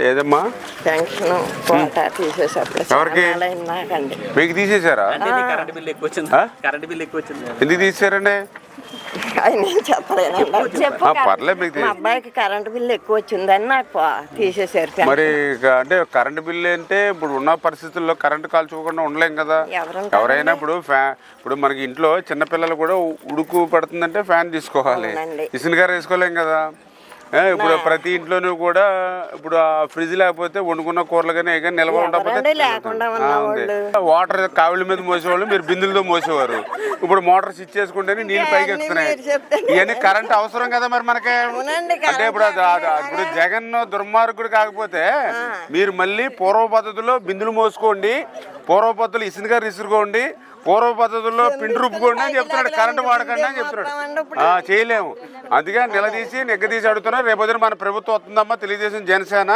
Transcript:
ఏదమ్మా పెన్షన్ కోట తీసేసేప్పుడు ఎవరికి? నాకండి మీకు తీసేశారా? కరెంట్ బిల్ ఎక్కువ వచ్చింది. కరెంట్ బిల్ ఎక్కువ వచ్చింది. ఎందుకు తీసేశారండి? అది నేను చెప్పలేనండి. చెప్పు పర్లేదు మీకు మా అబ్బాయికి కరెంటు బిల్లు ఎక్కువ వచ్చిందని నాకు తీసేశారు పెన్షన్. మరి అంటే కరెంటు బిల్లు అంటే ఇప్పుడు ఉన్న పరిస్థితుల్లో కరెంటు కాల్చుకోకుండా ఉండలేం కదా. ఎవరైనా ఇప్పుడు మనకి ఇంట్లో చిన్నపిల్లలు కూడా ఉడుకు పడుతుందంటే ఫ్యాన్ తీసుకోవాలి. అవునండి. ఇసుని గారు వేసుకోలేం కదా. ఇప్పుడు ప్రతి ఇంట్లోనూ కూడా ఇప్పుడు ఆ ఫ్రిడ్జ్ లేకపోతే వండుకున్న కూరలు కానీ నిల్వ ఉండకపోతే వాటర్ కావిళ్ళ మీద మోసేవాళ్ళు, మీరు బిందులతో మోసేవారు. ఇప్పుడు మోటార్ స్విచ్ చేసుకుంటేనే నీళ్ళు పైకి ఎక్కుతున్నాయి. ఇవన్నీ కరెంట్ అవసరం కదా మరి మనకి. అంటే ఇప్పుడు జగన్ దుర్మార్గుడు కాకపోతే మీరు మళ్ళీ పూర్వ పద్ధతిలో బిందులు మోసుకోండి, పూర్వ పద్ధతులు ఇసుని గారు ఇసుకోండి, పూర్వ పద్ధతుల్లో పిండి రుబ్బుకోండి అని చెప్తున్నాడు. కరెంటు వాడకండి అని చెప్తున్నాడు. చేయలేము. అందుకే నిలదీసి నెగ్గదీసి అడుగుతున్నారు. రేపొద్దున మన ప్రభుత్వం వస్తుందమ్మా, తెలుగుదేశం జనసేన.